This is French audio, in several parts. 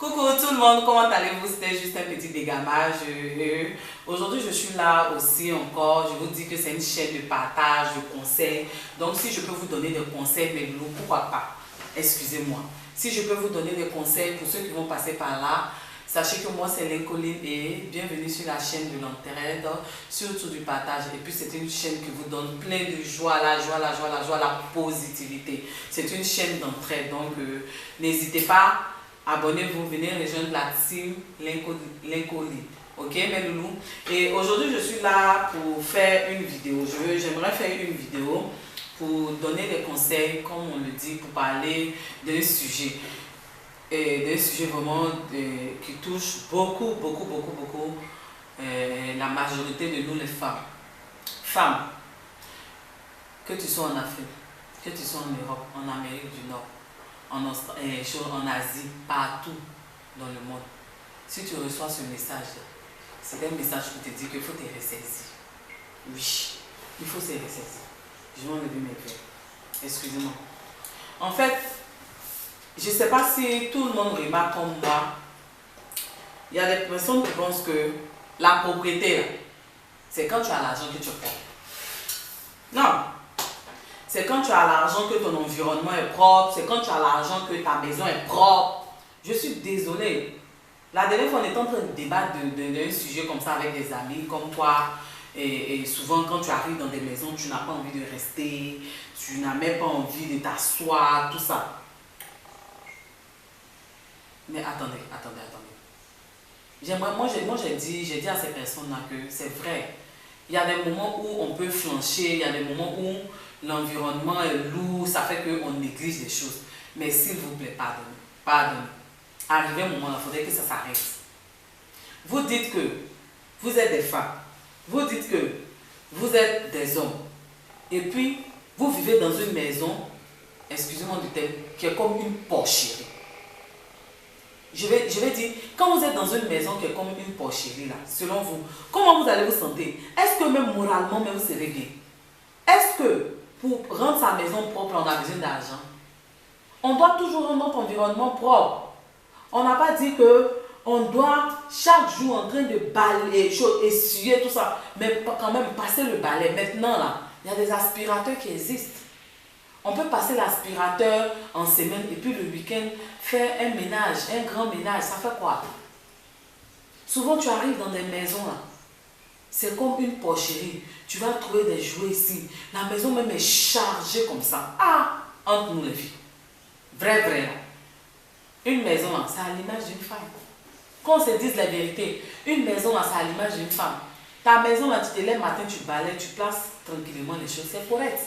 Coucou tout le monde, comment allez-vous? C'était juste un petit dégamage. Aujourd'hui, je suis là aussi encore. Je vous dis que c'est une chaîne de partage, de conseils. Donc, si je peux vous donner des conseils, mes loulous, pourquoi pas? Excusez-moi. Si je peux vous donner des conseils pour ceux qui vont passer par là, sachez que moi, c'est Lincoln et bienvenue sur la chaîne de l'entraide, surtout du partage. Et puis, c'est une chaîne qui vous donne plein de joie, la joie, la joie, la joie, la positivité. C'est une chaîne d'entraide. Donc, n'hésitez pas. Abonnez-vous, venez rejoindre la team Lincoln. Ok, mes loulous? Et aujourd'hui, je suis là pour faire une vidéo. J'aimerais faire une vidéo pour donner des conseils, comme on le dit, pour parler d'un sujet. D'un sujet vraiment qui touche beaucoup la majorité de nous, les femmes. Femmes, que tu sois en Afrique, que tu sois en Europe, en Amérique du Nord, en Asie, partout dans le monde. Si tu reçois ce message, c'est un message qui te dit qu'il faut te ressaisir. Oui, il faut se ressaisir. Je vais enlever mes verres. Excusez-moi. En fait, je ne sais pas si tout le monde remarque comme moi. Il y a des personnes qui pensent que la propriété, c'est quand tu as l'argent que tu prends. Non. C'est quand tu as l'argent que ton environnement est propre. C'est quand tu as l'argent que ta maison est propre. Je suis désolée. La dernière fois, on était en train de débattre d'un sujet comme ça avec des amis. Comme quoi, et souvent quand tu arrives dans des maisons, tu n'as pas envie de rester. Tu n'as même pas envie de t'asseoir, tout ça. Mais attendez. Moi, j'ai dit à ces personnes-là que c'est vrai. Il y a des moments où on peut flancher. Il y a des moments où l'environnement est lourd, ça fait qu'on néglige les choses. Mais s'il vous plaît, pardonnez. Arrivé un moment, il faudrait que ça s'arrête. Vous dites que vous êtes des femmes. Vous dites que vous êtes des hommes. Et puis, vous vivez dans une maison, excusez-moi du terme, qui est comme une porcherie. Je vais dire, quand vous êtes dans une maison qui est comme une porcherie, là, selon vous, comment vous allez vous sentir? Est-ce que même moralement, même vous serez bien? Est-ce que pour rendre sa maison propre, on a besoin d'argent? On doit toujours rendre notre environnement propre. On n'a pas dit que on doit chaque jour en train de balayer, essuyer tout ça, mais quand même passer le balai. Maintenant, là, il y a des aspirateurs qui existent. On peut passer l'aspirateur en semaine et puis le week-end faire un ménage, un grand ménage. Ça fait quoi? Souvent, tu arrives dans des maisons, là. C'est comme une porcherie. Tu vas trouver des jouets ici. La maison même est chargée comme ça. Ah, entre nous les filles. Vrai. Une maison, là, c'est à l'image d'une femme. Qu'on se dise la vérité. Une maison, là, c'est à l'image d'une femme. Ta maison, là, tu te lèves le matin, tu balayes, tu places tranquillement les choses. C'est correct.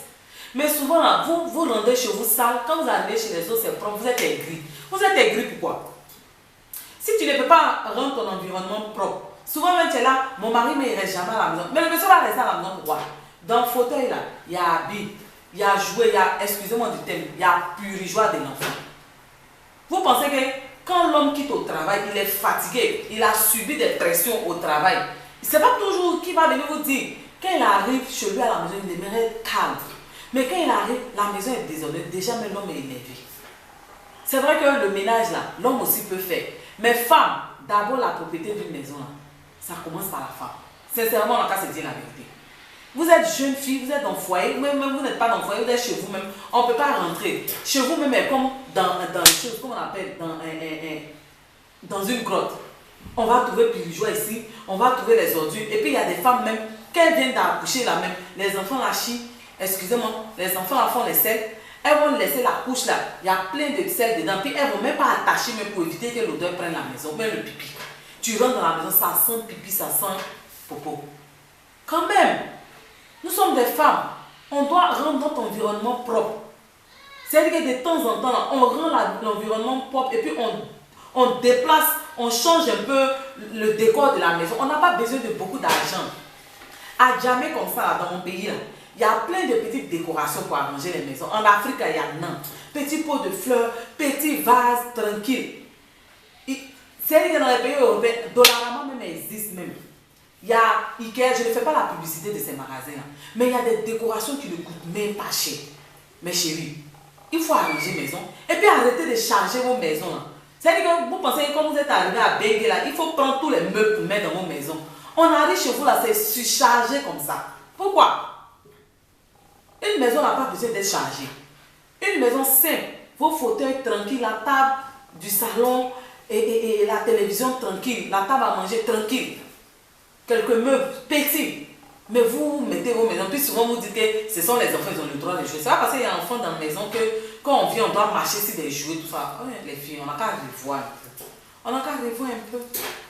Mais souvent, là, vous rendez chez vous sale. Quand vous arrivez chez les autres, c'est propre. Vous êtes aigri. Vous êtes aigri pourquoi? Si tu ne peux pas rendre ton environnement propre, souvent même tu es là, mon mari ne reste jamais à la maison. Mais le monsieur va rester à la maison pourquoi? Dans le fauteuil là, il y a habit, il y a jouet, il y a, excusez-moi du thème, il y a purigeoire de l'enfant. Vous pensez que quand l'homme quitte au travail, il est fatigué, il a subi des pressions au travail. Ce n'est pas toujours qui va venir vous dire, quand il arrive chez lui à la maison, il aimerait calme. Mais quand il arrive, la maison est désordonnée, déjà même l'homme est énervé. C'est vrai que le ménage là, l'homme aussi peut faire. Mais femme, d'abord la propriété d'une maison là, ça commence par la femme. Sincèrement, on va se dire la vérité. Vous êtes jeune fille, vous êtes dans le foyer, même vous n'êtes pas dans le foyer, vous êtes chez vous-même. On ne peut pas rentrer. Chez vous-même, est comme dans les choses, comme on appelle, dans une grotte. On va trouver piligeois ici, on va trouver les ordures. Et puis il y a des femmes même, quand elles viennent d'accoucher là même, les enfants la chient, excusez-moi, les enfants la font les selles. Elles vont laisser la couche là, il y a plein de sel dedans, puis elles ne vont même pas attacher même pour éviter que l'odeur prenne la maison, même le pipi. Tu rentres dans la maison, ça sent pipi, ça sent popo. Quand même, nous sommes des femmes, on doit rendre notre environnement propre. C'est-à-dire que de temps en temps, là, on rend l'environnement propre et puis on déplace, on change un peu le décor de la maison. On n'a pas besoin de beaucoup d'argent. À jamais comme ça, là, dans mon pays, là, il y a plein de petites décorations pour arranger les maisons. En Afrique, il y en a. Petits pots de fleurs, petits vases, tranquilles. C'est dans les pays européens, Dollarama même existe même. Il y a Ikea, je ne fais pas la publicité de ces magasins-là. Mais il y a des décorations qui ne coûtent même pas cher. Mes chéris, il faut arranger maison. Et puis arrêter de charger vos maisons. C'est-à-dire que vous pensez que quand vous êtes arrivé à Bengue là, il faut prendre tous les meubles pour mettre dans vos maisons. On arrive chez vous là, c'est surchargé comme ça. Pourquoi? Une maison n'a pas besoin d'être chargée. Une maison simple, vos fauteuils tranquilles, la table du salon et la télévision tranquille, la table à manger tranquille. Quelques meubles petits. Mais vous mettez vos maisons, puis souvent vous dites que ce sont les enfants, ils ont le droit de jouer. C'est pas parce qu'il y a un enfant dans la maison que quand on vient, on doit marcher sur des jouets, tout ça. Ouais, les filles, on n'a qu'à revoir un peu. On n'a qu'à revoir un peu.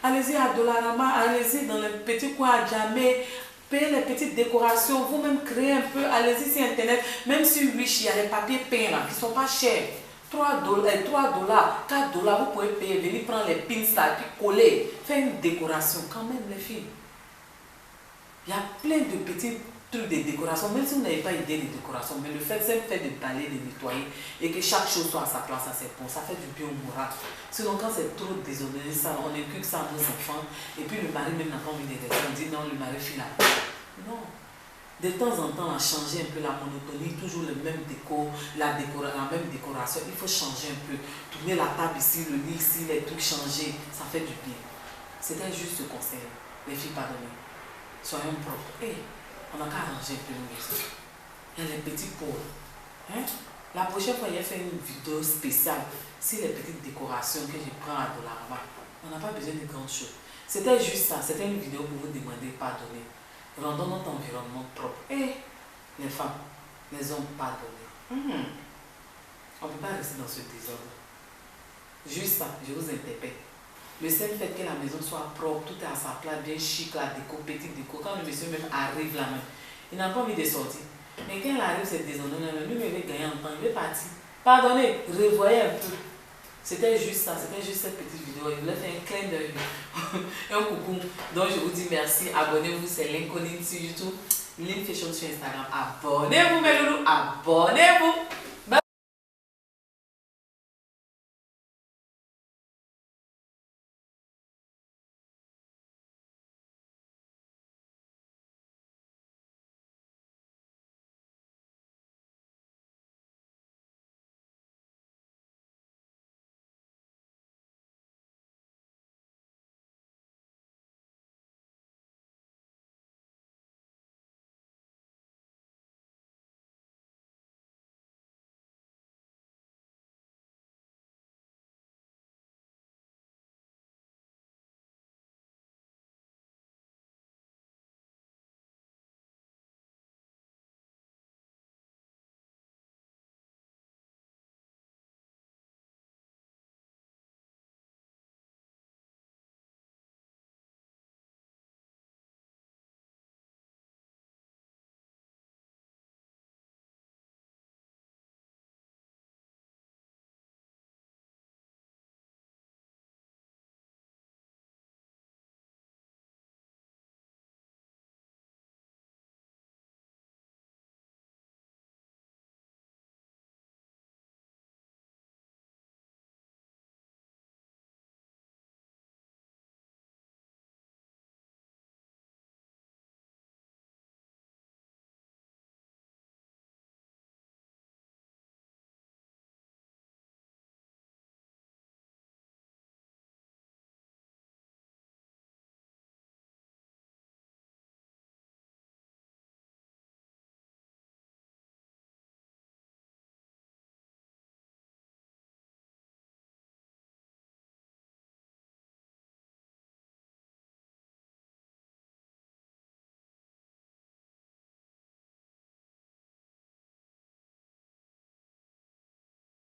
Allez-y à Dollarama, allez-y dans les petits coins à Djamé, payez les petites décorations, vous-même créez un peu, allez-y sur Internet, même sur Wish, il y a les papiers peints là, qui ne sont pas chers. 3 dollars, 4 dollars, vous pouvez payer, venir prendre les pins là, puis coller, faire une décoration quand même les filles. Il y a plein de petits trucs de décoration, même si vous n'avez pas idée de décoration, mais le fait de balayer, de nettoyer et que chaque chose soit à sa place, ça c'est bon, ça fait du bien au moral. Sinon quand c'est trop désordonné, ça, on inculque ça à nos enfants et puis le mari même n'a pas envie d'être, on dit non, le mari fait la paix. Non. De temps en temps, on a changé un peu la monotonie, toujours le même décor, la même décoration, il faut changer un peu. Tourner la table ici, le lit ici, les trucs changer, ça fait du bien. C'était juste ce conseil, les filles pardonnez. Soyons propres. Hey, on n'a qu'à arranger un peu nos maisons. Il y a les petits pots. Hein? La prochaine fois, il y a fait une vidéo spéciale sur les petites décorations que je prends à Dollarama. On n'a pas besoin de grandes choses. C'était juste ça. C'était une vidéo pour vous demander pardonner. Rendons notre environnement propre. Et les femmes, les hommes pardonnés. On ne peut pas rester dans ce désordre. Juste ça, je vous interpelle. Le seul fait que la maison soit propre, tout est à sa place, bien chic, la déco, petite déco. Quand le monsieur même arrive là même, il n'a pas envie de sortir. Mais quand il arrive, c'est désordonné, lui, il veut gagner en temps, il veut partir. Pardonnez, revoyez un peu. C'était juste ça, c'était juste cette petite vidéo. Je voulais faire un clin d'œil. Un coucou. Donc je vous dis merci. Abonnez-vous, c'est Lynn Collins sur YouTube. Lynn Fashion sur Instagram. Abonnez-vous, mes loulous. Abonnez-vous.